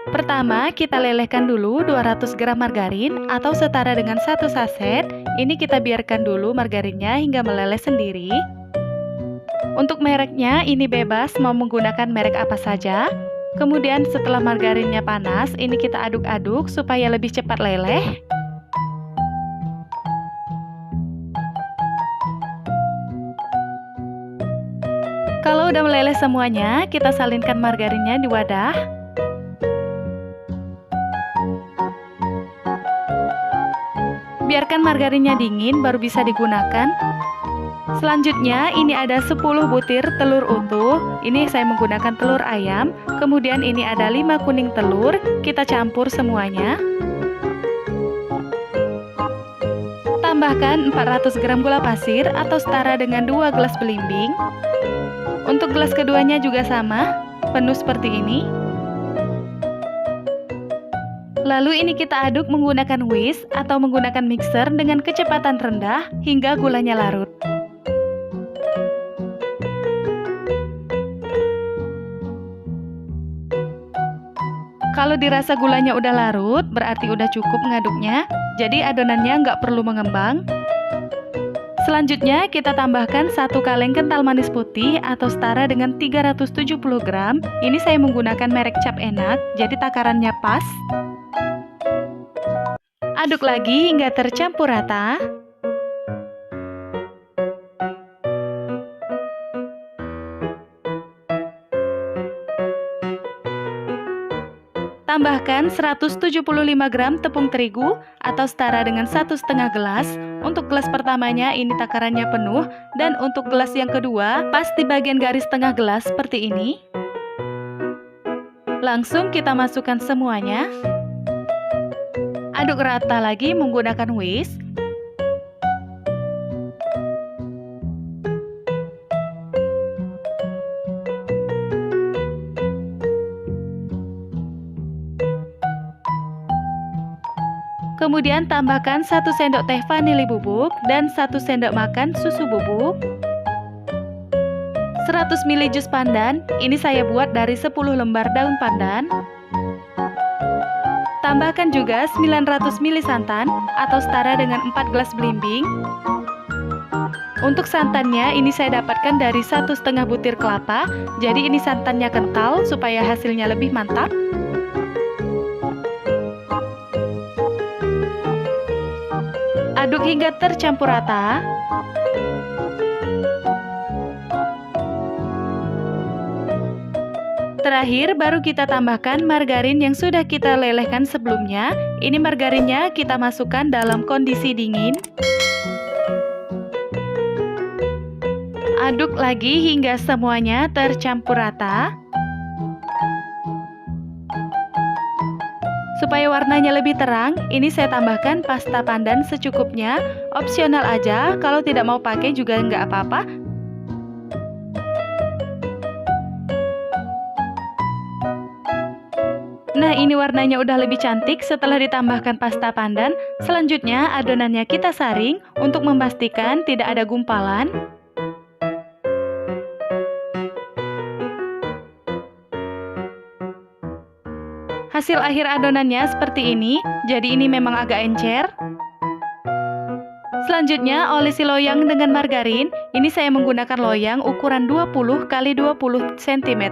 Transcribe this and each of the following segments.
Pertama, kita lelehkan dulu 200 gram margarin atau setara dengan 1 saset. Ini kita biarkan dulu margarinnya hingga meleleh sendiri. Untuk mereknya, ini bebas mau menggunakan merek apa saja. Kemudian setelah margarinnya panas, ini kita aduk-aduk supaya lebih cepat leleh. Kalau udah meleleh semuanya, kita salinkan margarinnya di wadah. Biarkan margarinnya dingin baru bisa digunakan. Selanjutnya ini ada 10 butir telur utuh. Ini saya menggunakan telur ayam. Kemudian ini ada 5 kuning telur. Kita campur semuanya. Tambahkan 400 gram gula pasir atau setara dengan 2 gelas belimbing. Untuk gelas keduanya juga sama, penuh seperti ini. Lalu ini kita aduk menggunakan whisk atau menggunakan mixer dengan kecepatan rendah hingga gulanya larut. Kalau dirasa gulanya udah larut, berarti udah cukup mengaduknya, jadi adonannya nggak perlu mengembang. Selanjutnya kita tambahkan 1 kaleng kental manis putih atau setara dengan 370 gram. Ini saya menggunakan merek Cap Enak, jadi takarannya pas. Aduk lagi hingga tercampur rata. Tambahkan 175 gram tepung terigu atau setara dengan 1,5 gelas. Untuk gelas pertamanya ini takarannya penuh, dan untuk gelas yang kedua pas di bagian garis tengah gelas seperti ini. Langsung kita masukkan semuanya. Aduk rata lagi menggunakan whisk. Kemudian tambahkan 1 sendok teh vanili bubuk dan 1 sendok makan susu bubuk. 100 ml jus pandan, ini saya buat dari 10 lembar daun pandan. Tambahkan juga 900 ml santan atau setara dengan 4 gelas belimbing. Untuk santannya ini saya dapatkan dari 1,5 butir kelapa, jadi ini santannya kental supaya hasilnya lebih mantap. Aduk hingga tercampur rata. Terakhir, baru kita tambahkan margarin yang sudah kita lelehkan sebelumnya. Ini margarinnya kita masukkan dalam kondisi dingin. Aduk lagi hingga semuanya tercampur rata. Supaya warnanya lebih terang, ini saya tambahkan pasta pandan secukupnya. Opsional aja, kalau tidak mau pakai juga nggak apa-apa. Nah, ini warnanya udah lebih cantik setelah ditambahkan pasta pandan. Selanjutnya, adonannya kita saring untuk memastikan tidak ada gumpalan. Hasil akhir adonannya seperti ini, jadi ini memang agak encer. Selanjutnya, olesi loyang dengan margarin. Ini saya menggunakan loyang ukuran 20 x 20 cm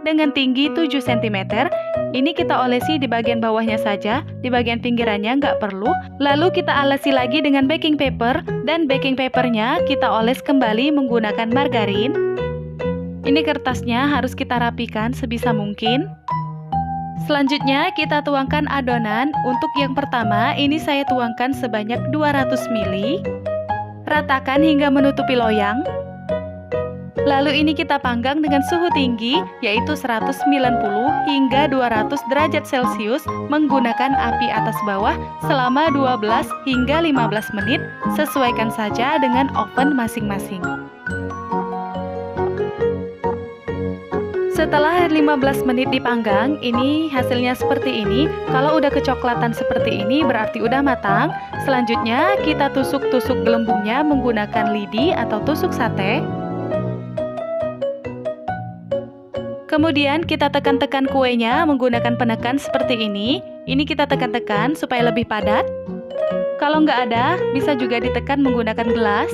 dengan tinggi 7 cm. Ini kita olesi di bagian bawahnya saja, di bagian pinggirannya nggak perlu. Lalu kita alesi lagi dengan baking paper, dan baking papernya kita oles kembali menggunakan margarin. Ini kertasnya harus kita rapikan sebisa mungkin. Selanjutnya kita tuangkan adonan. Untuk yang pertama ini saya tuangkan sebanyak 200 ml. Ratakan hingga menutupi loyang. Lalu ini kita panggang dengan suhu tinggi yaitu 190 hingga 200 derajat Celcius menggunakan api atas bawah selama 12 hingga 15 menit. Sesuaikan saja dengan oven masing-masing. Setelah 15 menit dipanggang, ini hasilnya seperti ini. Kalau udah kecoklatan seperti ini berarti udah matang. Selanjutnya kita tusuk-tusuk gelembungnya menggunakan lidi atau tusuk sate. Kemudian kita tekan-tekan kuenya menggunakan penekan seperti ini. Ini kita tekan-tekan supaya lebih padat. Kalau nggak ada, bisa juga ditekan menggunakan gelas.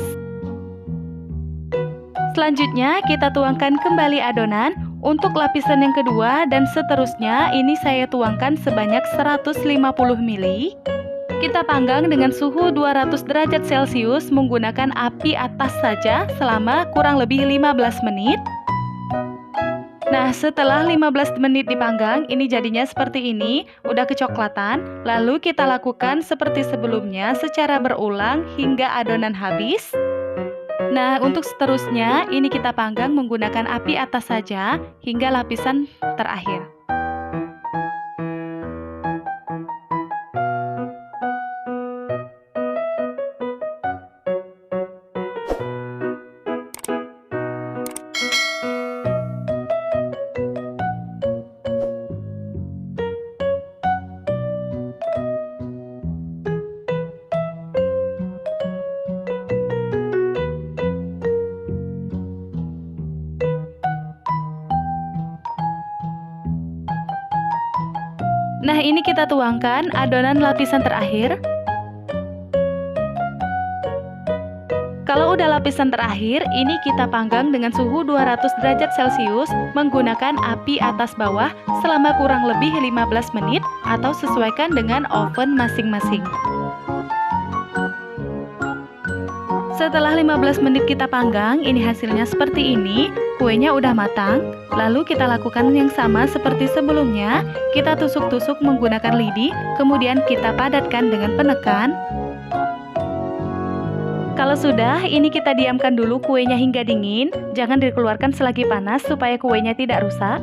Selanjutnya kita tuangkan kembali adonan. Untuk lapisan yang kedua dan seterusnya, ini saya tuangkan sebanyak 150 ml. Kita panggang dengan suhu 200 derajat Celcius menggunakan api atas saja selama kurang lebih 15 menit. Nah, setelah 15 menit dipanggang, ini jadinya seperti ini, udah kecoklatan. Lalu kita lakukan seperti sebelumnya secara berulang hingga adonan habis. Nah, untuk seterusnya, ini kita panggang menggunakan api atas saja hingga lapisan terakhir. Nah, ini kita tuangkan adonan lapisan terakhir. Kalau udah lapisan terakhir, ini kita panggang dengan suhu 200 derajat Celcius menggunakan api atas bawah selama kurang lebih 15 menit atau sesuaikan dengan oven masing-masing. Setelah 15 menit kita panggang, ini hasilnya seperti ini. Kuenya udah matang. Lalu kita lakukan yang sama seperti sebelumnya. Kita tusuk-tusuk menggunakan lidi, kemudian kita padatkan dengan penekan. Kalau sudah, ini kita diamkan dulu kuenya hingga dingin. Jangan dikeluarkan selagi panas supaya kuenya tidak rusak.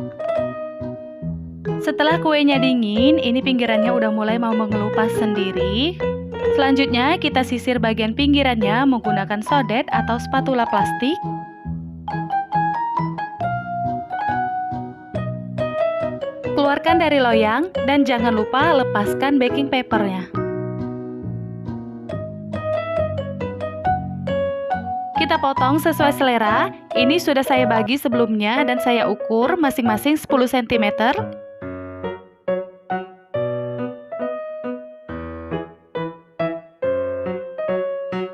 Setelah kuenya dingin, ini pinggirannya udah mulai mau mengelupas sendiri. Selanjutnya, kita sisir bagian pinggirannya menggunakan sodet atau spatula plastik. Keluarkan dari loyang dan jangan lupa lepaskan baking papernya. Kita potong sesuai selera. Ini sudah saya bagi sebelumnya dan saya ukur masing-masing 10 cm.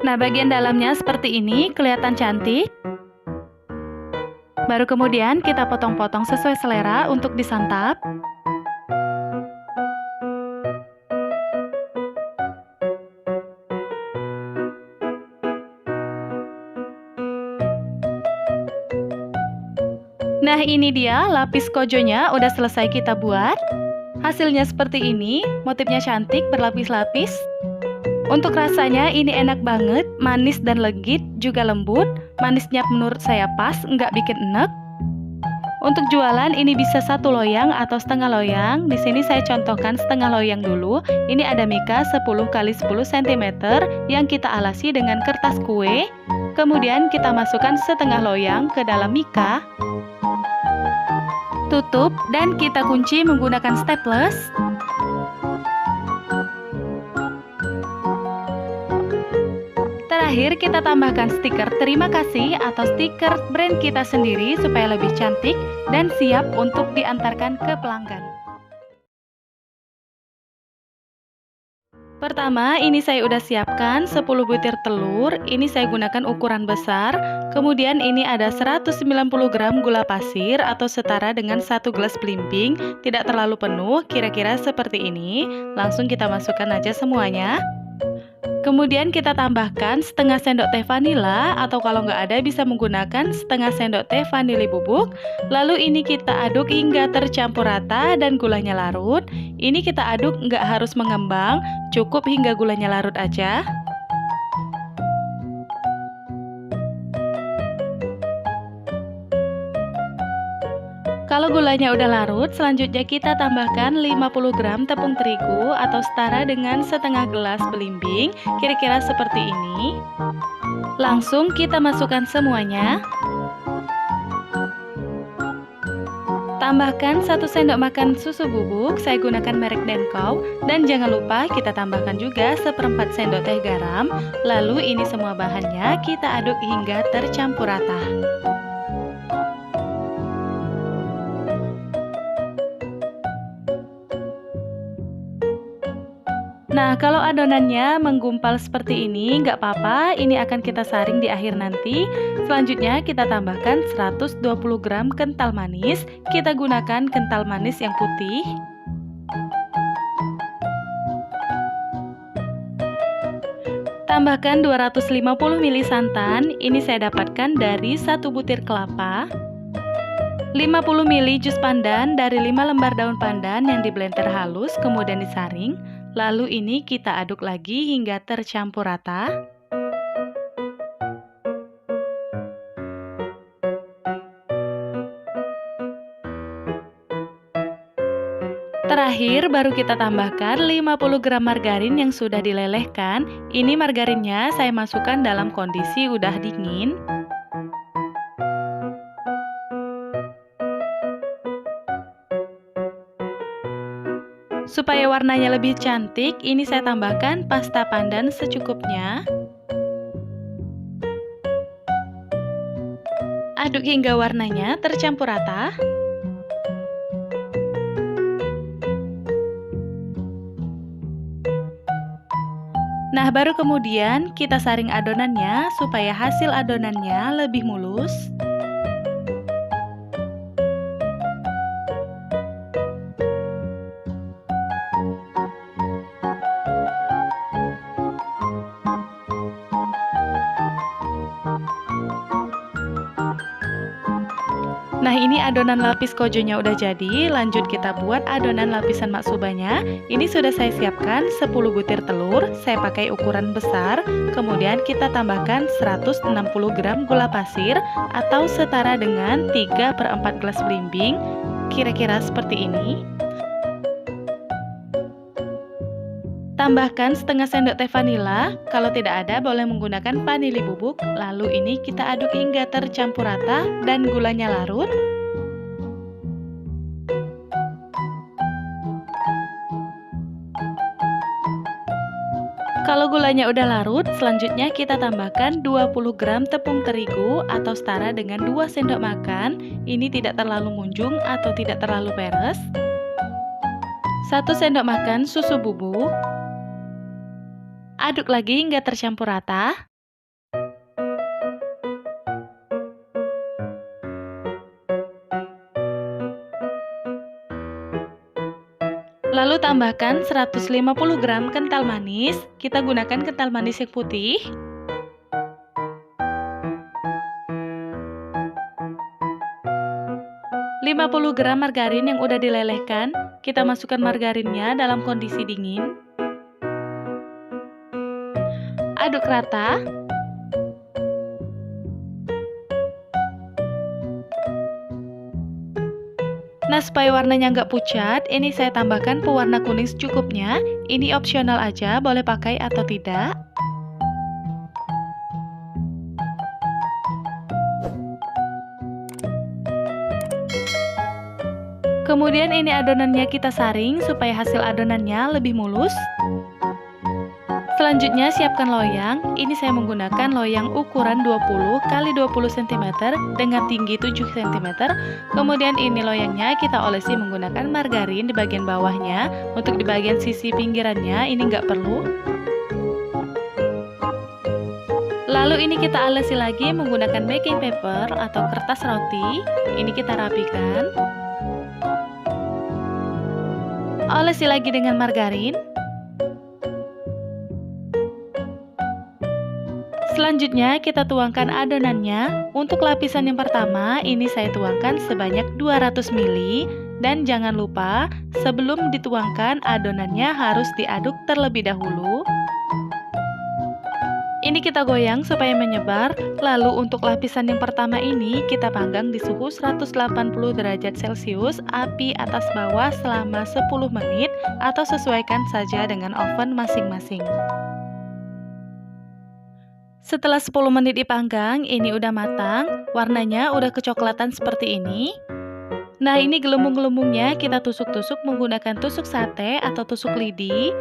Nah, bagian dalamnya seperti ini, kelihatan cantik. Baru kemudian kita potong-potong sesuai selera untuk disantap. Nah, ini dia lapis kojonya udah selesai kita buat. Hasilnya seperti ini, motifnya cantik berlapis-lapis. Untuk rasanya ini enak banget, manis dan legit, juga lembut. Manisnya menurut saya pas, nggak bikin enek. Untuk jualan ini bisa 1 loyang atau setengah loyang. Di sini saya contohkan setengah loyang dulu. Ini ada mika 10 x 10 cm yang kita alasi dengan kertas kue. Kemudian kita masukkan setengah loyang ke dalam mika. Tutup dan kita kunci menggunakan staples. Terakhir kita tambahkan stiker terima kasih atau stiker brand kita sendiri supaya lebih cantik dan siap untuk diantarkan ke pelanggan. Pertama, ini saya udah siapkan 10 butir telur. Ini saya gunakan ukuran besar. Kemudian ini ada 190 gram gula pasir atau setara dengan 1 gelas belimbing. Tidak terlalu penuh, kira-kira seperti ini. Langsung kita masukkan aja semuanya. Kemudian kita tambahkan setengah sendok teh vanila atau kalau nggak ada bisa menggunakan setengah sendok teh vanili bubuk. Lalu ini kita aduk hingga tercampur rata dan gulanya larut. Ini kita aduk nggak harus mengembang, cukup hingga gulanya larut aja. Kalau gulanya udah larut, selanjutnya kita tambahkan 50 gram tepung terigu atau setara dengan setengah gelas belimbing, kira-kira seperti ini. Langsung kita masukkan semuanya. Tambahkan 1 sendok makan susu bubuk, saya gunakan merek Denkow. Dan jangan lupa kita tambahkan juga 1/4 sendok teh garam. Lalu ini semua bahannya kita aduk hingga tercampur rata. Nah, kalau adonannya menggumpal seperti ini, nggak apa-apa, ini akan kita saring di akhir nanti. Selanjutnya kita tambahkan 120 gram kental manis. Kita gunakan kental manis yang putih. Tambahkan 250 ml santan, ini saya dapatkan dari 1 butir kelapa. 50 ml jus pandan dari 5 lembar daun pandan yang diblender halus kemudian disaring. Lalu ini kita aduk lagi hingga tercampur rata. Terakhir baru kita tambahkan 50 gram margarin yang sudah dilelehkan. Ini margarinnya saya masukkan dalam kondisi udah dingin. Supaya warnanya lebih cantik, ini saya tambahkan pasta pandan secukupnya. Aduk hingga warnanya tercampur rata. Nah, baru kemudian kita saring adonannya supaya hasil adonannya lebih mulus. Nah, ini adonan lapis kojonya udah jadi, lanjut kita buat adonan lapisan matsubanya. Ini sudah saya siapkan 10 butir telur, saya pakai ukuran besar. Kemudian kita tambahkan 160 gram gula pasir atau setara dengan 3/4 gelas belimbing, kira-kira seperti ini. Tambahkan setengah sendok teh vanila, kalau tidak ada boleh menggunakan vanili bubuk. Lalu ini kita aduk hingga tercampur rata dan gulanya larut. Kalau gulanya udah larut, selanjutnya kita tambahkan 20 gram tepung terigu atau setara dengan 2 sendok makan. Ini tidak terlalu munjung atau tidak terlalu peres. 1 sendok makan susu bubuk. Aduk lagi hingga tercampur rata. Lalu tambahkan 150 gram kental manis. Kita gunakan kental manis yang putih. ...50 gram margarin yang udah dilelehkan. Kita masukkan margarinnya dalam kondisi dingin. Aduk rata. Nah, supaya warnanya nggak pucat, ini saya tambahkan pewarna kuning secukupnya. Ini opsional aja, boleh pakai atau tidak. Kemudian ini adonannya kita saring supaya hasil adonannya lebih mulus. Selanjutnya siapkan loyang. Ini saya menggunakan loyang ukuran 20 x 20 cm dengan tinggi 7 cm. Kemudian ini loyangnya kita olesi menggunakan margarin di bagian bawahnya. Untuk di bagian sisi pinggirannya ini nggak perlu. Lalu ini kita olesi lagi menggunakan baking paper atau kertas roti. Ini kita rapikan. Olesi lagi dengan margarin. Selanjutnya kita tuangkan adonannya. Untuk lapisan yang pertama ini saya tuangkan sebanyak 200 ml. Dan jangan lupa sebelum dituangkan adonannya harus diaduk terlebih dahulu. Ini kita goyang supaya menyebar. Lalu untuk lapisan yang pertama ini kita panggang di suhu 180 derajat Celcius, api atas bawah selama 10 menit atau sesuaikan saja dengan oven masing-masing. Setelah 10 menit dipanggang, ini udah matang, warnanya udah kecoklatan seperti ini. Nah, ini gelembung-gelembungnya kita tusuk-tusuk menggunakan tusuk sate atau tusuk lidi.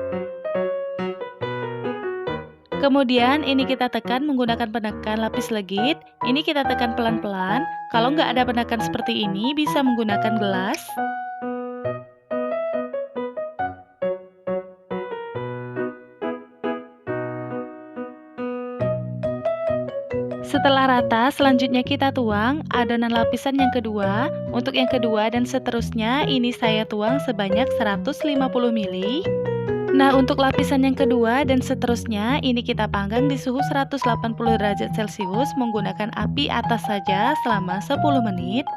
Kemudian ini kita tekan menggunakan penekan lapis legit. Ini kita tekan pelan-pelan. Kalau nggak ada penekan seperti ini, bisa menggunakan gelas. Setelah rata, selanjutnya kita tuang adonan lapisan yang kedua. Untuk yang kedua dan seterusnya, ini saya tuang sebanyak 150 ml. Nah, untuk lapisan yang kedua dan seterusnya, ini kita panggang di suhu 180 derajat Celcius menggunakan api atas saja selama 10 menit.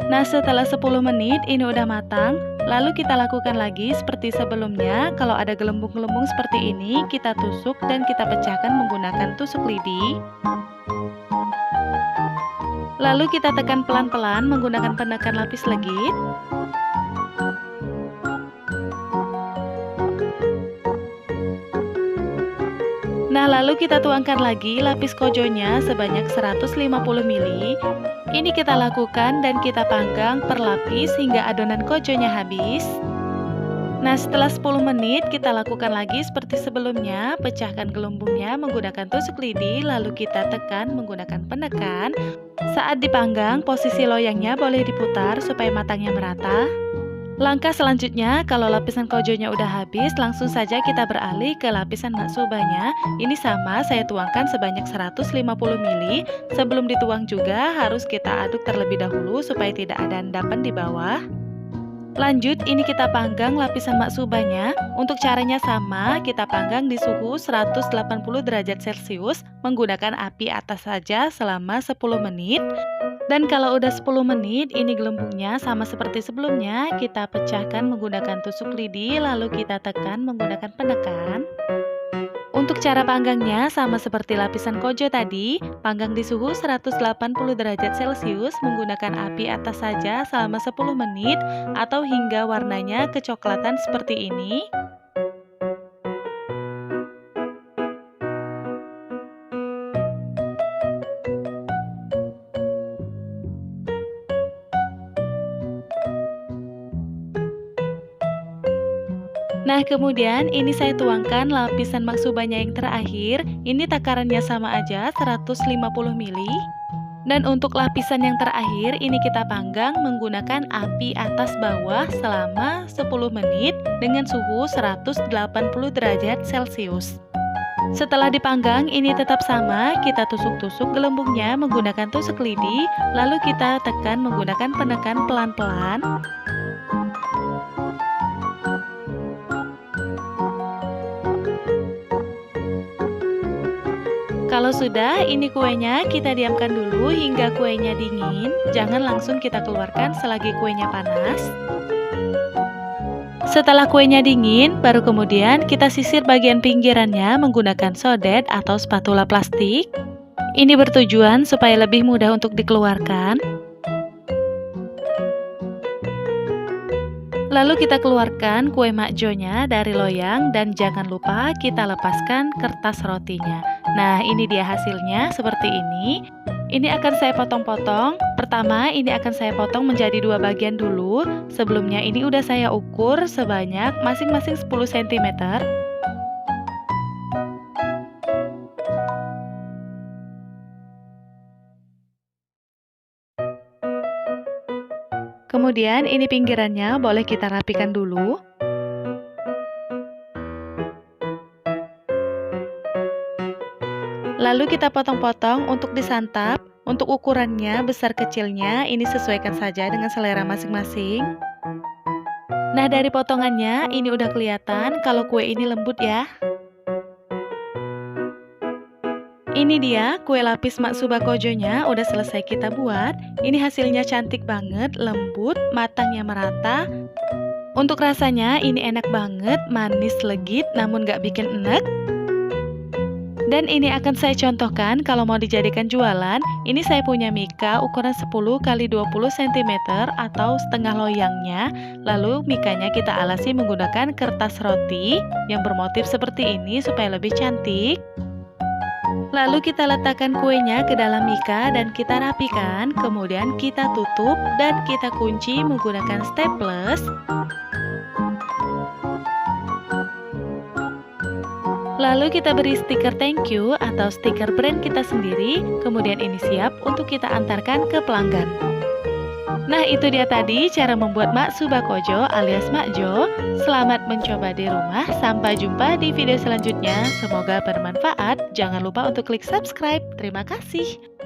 Nah, setelah 10 menit ini udah matang, lalu kita lakukan lagi seperti sebelumnya. Kalau ada gelembung-gelembung seperti ini, kita tusuk dan kita pecahkan menggunakan tusuk lidi. Lalu kita tekan pelan-pelan menggunakan penekan lapis legit. Nah, lalu kita tuangkan lagi lapis kojonya sebanyak 150 ml. Ini kita lakukan dan kita panggang per lapis hingga adonan kojonya habis. Nah, setelah 10 menit kita lakukan lagi seperti sebelumnya. Pecahkan gelembungnya menggunakan tusuk lidi, lalu kita tekan menggunakan penekan. Saat dipanggang, posisi loyangnya boleh diputar supaya matangnya merata. Langkah selanjutnya, kalau lapisan kojonya udah habis, langsung saja kita beralih ke lapisan matsubanya. Ini sama, saya tuangkan sebanyak 150 ml. Sebelum dituang juga harus kita aduk terlebih dahulu supaya tidak ada endapan di bawah. Lanjut, ini kita panggang lapisan matsubanya. Untuk caranya sama, kita panggang di suhu 180 derajat Celcius menggunakan api atas saja selama 10 menit. Dan kalau udah 10 menit, ini gelembungnya sama seperti sebelumnya, kita pecahkan menggunakan tusuk lidi, lalu kita tekan menggunakan penekan. Untuk cara panggangnya sama seperti lapisan kojo tadi, panggang di suhu 180 derajat Celcius menggunakan api atas saja selama 10 menit atau hingga warnanya kecoklatan seperti ini. Nah, kemudian ini saya tuangkan lapisan matsubanya yang terakhir. Ini takarannya sama aja, 150 ml. Dan untuk lapisan yang terakhir, ini kita panggang menggunakan api atas bawah selama 10 menit dengan suhu 180 derajat Celcius. Setelah dipanggang, ini tetap sama, kita tusuk-tusuk gelembungnya menggunakan tusuk lidi, lalu kita tekan menggunakan penekan pelan-pelan. Kalau sudah, ini kuenya kita diamkan dulu hingga kuenya dingin. Jangan langsung kita keluarkan selagi kuenya panas. Setelah kuenya dingin, baru kemudian kita sisir bagian pinggirannya menggunakan sodet atau spatula plastik. Ini bertujuan supaya lebih mudah untuk dikeluarkan. Lalu kita keluarkan kue makjonya dari loyang dan jangan lupa kita lepaskan kertas rotinya. Nah, ini dia hasilnya seperti ini. Ini akan saya potong-potong. Pertama, ini akan saya potong menjadi 2 bagian dulu. Sebelumnya ini udah saya ukur sebanyak masing-masing 10 cm. Kemudian ini pinggirannya boleh kita rapikan dulu. Lalu kita potong-potong untuk disantap. Untuk ukurannya, besar kecilnya, ini sesuaikan saja dengan selera masing-masing. Nah, dari potongannya, ini udah kelihatan kalau kue ini lembut ya. Ini dia kue lapis matsuba kojonya udah selesai kita buat. Ini hasilnya cantik banget, lembut, matangnya merata. Untuk rasanya ini enak banget, manis legit namun gak bikin enek. Dan ini akan saya contohkan kalau mau dijadikan jualan. Ini saya punya mika ukuran 10 x 20 cm atau setengah loyangnya. Lalu mikanya kita alasi menggunakan kertas roti yang bermotif seperti ini supaya lebih cantik. Lalu kita letakkan kuenya ke dalam mika dan kita rapikan. Kemudian kita tutup dan kita kunci menggunakan staples. Lalu kita beri stiker thank you atau stiker brand kita sendiri. Kemudian ini siap untuk kita antarkan ke pelanggan. Nah, itu dia tadi cara membuat maksu bakojo alias makjo. Selamat mencoba di rumah. Sampai jumpa di video selanjutnya. Semoga bermanfaat. Jangan lupa untuk klik subscribe. Terima kasih.